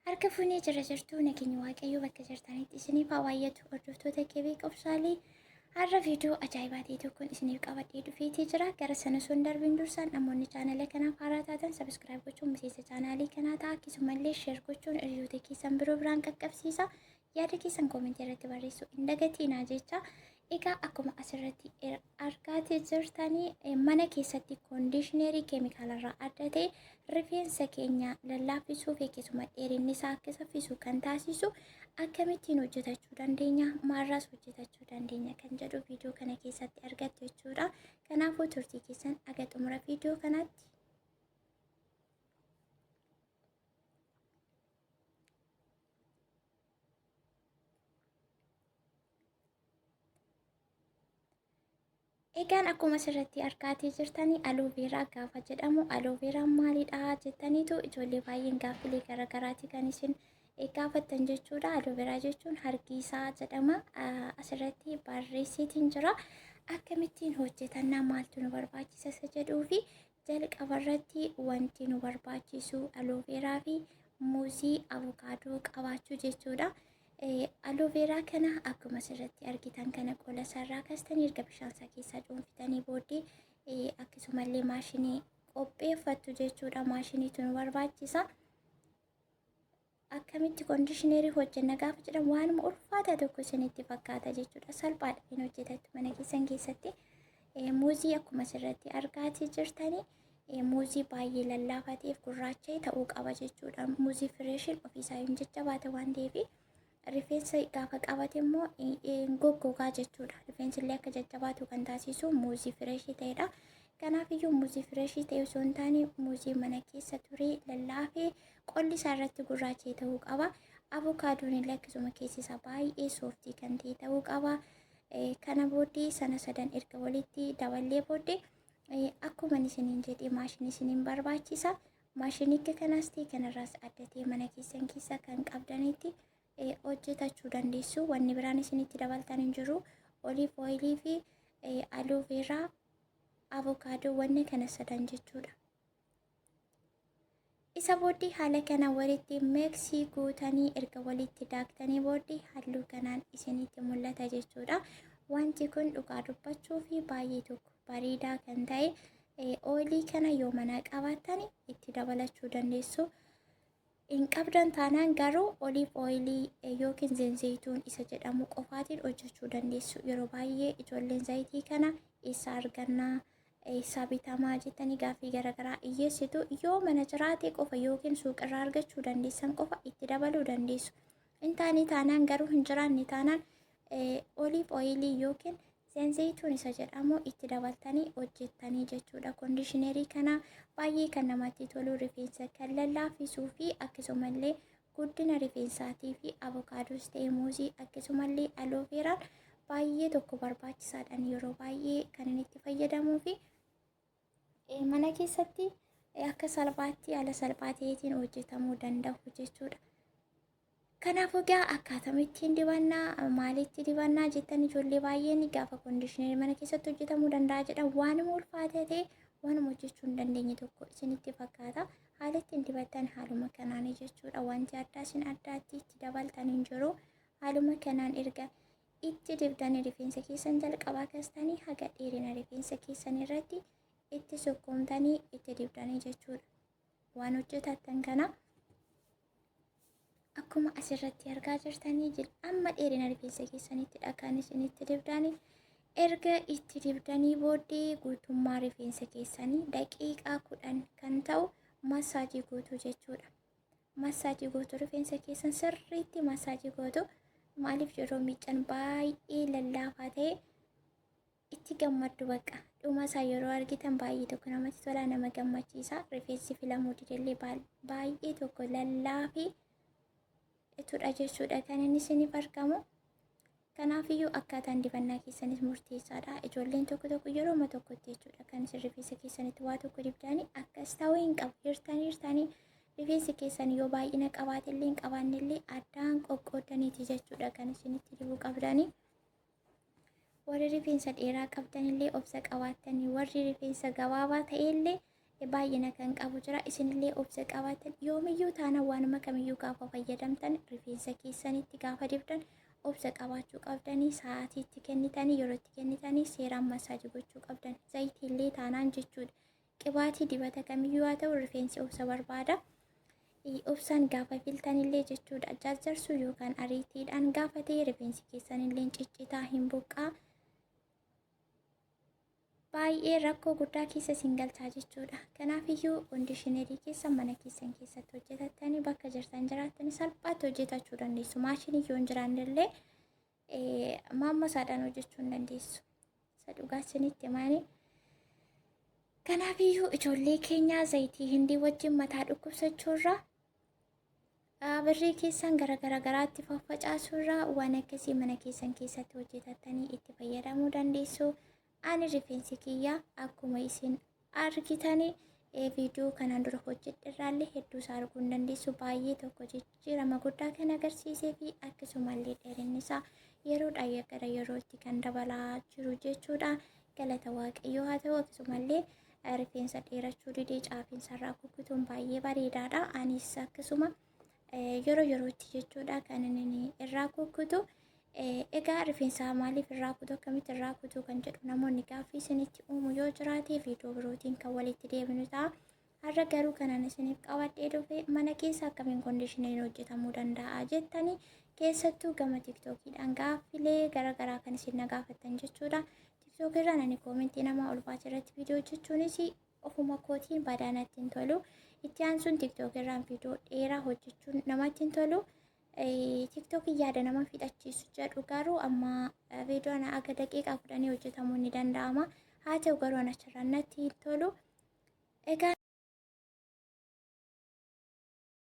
Harka fuunee jira jirtu nageenya waaqayyoo bakka jirtanitti isiniif haa baay'atu. Hordoftoota kee beekumsaalee har'a viidiyoo ajaa'ibaatii tokkoon isiniif qabadhee dhufeetii jira. Gara sana osoo hin darbiin dursaan namoonni chaanala kanaaf haaraa taatan sabiskiraayib gochuun miseensa chaanaalii kanaa ta'a. Akkasumallee sheer gochuun hiriyoota keessan biroo biraan qaqqabsiisa. Yaada keessan koomentii irratti barreessuu hin dagatinaa jecha. Egaa akkuma asirratti argaa jirtanii mana keessatti koondishinarii keemikaalarraa adda ta'e rifeensa keenya lallaaffisuu fi akkasuma dheerinni isaa akka saffisu kan taasisu akkamittiin hojjetachuu dandeenya, maarraas hojjetachuu dandeenya kan jedhu viidiyoo kana keessatti argattu jechuudha. Kanaafuu turtii keessan aga xumura viidiyoo kanaatti. Egaan akkuma asirratti argaa jirtanii alooveeraa gaafa jedhamu alooveeraan maalidha jettaniitu ijoollee baay'een gaaffilee garagaraati kan isin gaafattan jechuudha. Alooveeraa jechuun harki isaa jedhama. Asirratti barreessitiin jira. Akkamittiin hojjetannaa maaltu nu barbaachisa isa jedhuu fi jalqabarratti wanti nu barbaachisu alooveeraa fi muuzii avukaadoo qabaachuu jechuudha. Alooveeraa kana akkuma asirratti argitan kana qola isaarraa kaastanii erga bishaan isaa keessaa cuunfitanii booddee akkasumallee maashinii qopheeffattu jechuudha. Maashiniitu nu barbaachisa. Akkamitti koondishinarii hojjenna gaafa jedhamu waanuma ulfaataa tokko isinitti fakkaata jechuudha. Salphaadha hin hojjetattu mana keessan keessatti. Muuzii akkuma asirratti argaa jirtanii muuzii baay'ee lallaafaa ta'eef gurraacha ta'uu qaba jechuudha. Muuzii fireeshiin ofiisaa hin jajjabaata waan ta'eef rifeensa gaafa qabate immoo goggogaa jechuudha. Rifeensi illee akka jajjabaatu kan taasisu muuzii fireeshii ta'edha. Kanaafiyyuu muuzii fireeshii ta'e osoo hin taane muuzii mana keessa ture lallaafee qolli isaa irratti gurraachee ta'uu qaba. Avokaadoon illee akkasuma keessi isaa baay'ee sooftii kan ta'e ta'uu qaba. Kana booddee sana sadan erga walitti daballee booddee akkuma isiniin jedhee maashinii isiniin barbaachisa. Maashinicha kanas ta'e kanarraas adda ta'e mana keessan keessa kan qabdanitti hojjetachuu dandeessu. Wanni biraan isinitti dabaltan hin jiru. Oliif ooyilii fi alooveeraa avokaadoo wanni kana sadan jechuudha. Isa booddee haala kana walitti miksii gootanii erga walitti daaktanii booddee halluu kanaan isinitti mul'ata jechuudha. Wanti kun dhugaa dubbachuu fi baay'ee tokko bareedaa kan ta'e ooyilii kana yoo mana qabaattan itti dabalachuu dandeessu. In qabdan taanaan garuu oliif ooyilii yookiin zayituun isa jedhamu qofaatiin hojjechuu dandeessu. Yeroo baay'ee ijoolleen zayitii kana eessaa argannaa, eessaa bitamaa jettanii gaaffii garaagaraa dhiyeessitu. Yoo mana jiraate qofa yookiin suuqirraa argachuu dandeessan qofa itti dabaluu dandeessu. In taane taanaan garuu hin jiraanne taanaan oliif ooyilii yookiin zayituun isa jedhamu itti dabaltanii hojjettanii jechuudha. Koondishinarii kana baay'ee kan namatti tolu, rifeensa kan lallaafisuu fi akkasumallee guddina rifeensaatii fi avokaadoos ta'e muuzii akkasumallee alooveeraan baay'ee tokko barbaachisaadhaan yeroo baay'ee kan inni itti fayyadamuu fi mana keessatti akka salphaatti haala salphaa ta'eetiin hojjetamuu danda'u jechuudha. Kanaafuu egaa akkaatamittiin dibannaa maalitti dibannaa jettan ijoollee baay'een gaafa koondishinarii mana keessatti hojjetamuu danda'a jedha. Waanuma ulfaataa ta'e waanuma hojjechuu hin dandeenye tokko isinitti fakkaata. Haala ittiin dibattan haaluma kanaanii jechuudha. Wanti addaa isin addaatti itti dabaltan hin jiru. Haaluma kanaan erga itti dibdanii rifeensa keessan jalqabaa kaastanii haga dheerina rifeensa keessan irratti itti sukkuumtanii itti dibdanii jechuudha. Waan hojjetattan kana akkuma asirratti argaa jirtanii amma dheerina rifeensa keessanitti kan isinitti dibdanii erga itti dibdanii booddee guutummaa rifeensa keessanii daqiiqaa 10 kan ta'u masaajii gootu jechuudha. Masaajii gootu rifeensa keessan sirriitti masaajii gootu. Maaliif yeroo miiccan baay'ee lallaafaa ta'e itti gammaddu bakka dhuma isaa yeroo argitan baay'ee tokko namatti tola, nama gammachiisa. Rifeensi filamuu didillee baay'ee tokko lallaafii itudha jechuudha kan inni isiniif argamu. Kanaafiyyuu akkaataan dibannaa keessanis murteessaadha. Ijoolleen tokko yeroo tokkotti jechuudha kan isin rifeensa keessanitti waa tokko dibdanii akkas ta'uu hin qabu. Hirtanii rifeensi keessan yoo baay'ina qabaatellee hin qabaannellee addaan qoqqoodaniiti jechuudha kan isinitti dibuu qabdanii. Warri rifeensa dheeraa qabdanillee obsa qabaattanii, warri rifeensa gabaabaa ta'ellee baay'ina kan qabu jira. Isinillee obsa qabaatan yoomiyyuu taana waanuma kamiyyuu gaafa fayyadamtan rifeensa keessanitti gaafa dibdan obsa qabaachuu qabdanii, sa'aatiitti kennitanii, yerootti kennitanii seeraan masaajii gochuu qabdan. Zayitiillee taanaan jechuudha. Qibaatii dibata kamiyyuu haa ta'u rifeensi obsa barbaada. Obsaan gaafa filtanillee jechuudha. Jarjarsuu yookaan ariitiidhaan gaafa ta'e rifeensi keessanillee ciccitaa hin buqqaa. Baay'ee rakkoo guddaa keessa isin galchaa jechuudha. Kanaafiyyuu koondishinerii keessa mana keessan keessatti hojjetattanii bakka jirtan jiraatanii salphaatti hojjetachuu dandeessu. Maashinii yoo hin jiraannellee maammosaadhaan hojjechuu hin dandeessu. Isa dhugaa isinitti himaanii. Kanaafiyyuu ijoollee keenyaa zayitii hindii wajjin mataa dhukkubsachuurraa birrii keessan garaagaraatti faffacaasuurraa waan akkasii mana keessan keessatti hojjetattanii itti fayyadamuu dandeessu. Ani rifeensi kiyyaa akkuma isin argitanii viidiyoo kanaan dura hojjedherraallee hedduu isaa arguu hin dandeessu. Baay'ee tokko jijjiirama guddaa kan agarsiisee fi akkasumallee dheerinni isaa yeroodhaa gara yerootti kan dabalaa jiru jechuudha. Galata waaqayyoo haa ta'u. Akkasumallee rifeensa dheerachuu didee caafinsarraa kukkutuun baay'ee bareedaadha. Anis akkasuma yeroo yerootti jechuudha kan inni irraa kukkutu. Egaa rifeensa maaliif irraa kutu, akkamitti irraa kutu kan jedhu namoonni gaaffii isinitti uumu yoo jiraate viidiyoo birootiin kan walitti deebinu ta'a. Har'a garuu kanan isiniif qabadhee dhufe mana keessa akkamiin koondishineriin hojjetamuu danda'a jettanii keessattuu gama tiktookiidhaan gaaffilee garaagaraa kan isin na gaafattan jechuudha. Tiktookirraan ani koomentii nama ol baase irratti viidiyoo hojjechuunis ofuma kootiin badaanatti hin tolu. Itti aansuun tiktookirraan viidiyoo dheeraa hojjechuun namatti hin tolu. TikTokii yaada nama fixachiisu jedhu garuu amma viidiyoon aga daqiiqaa 10 hojjetamuu ni danda'ama. Haa ta'u garuu achirraan natti hin tolu. Egaa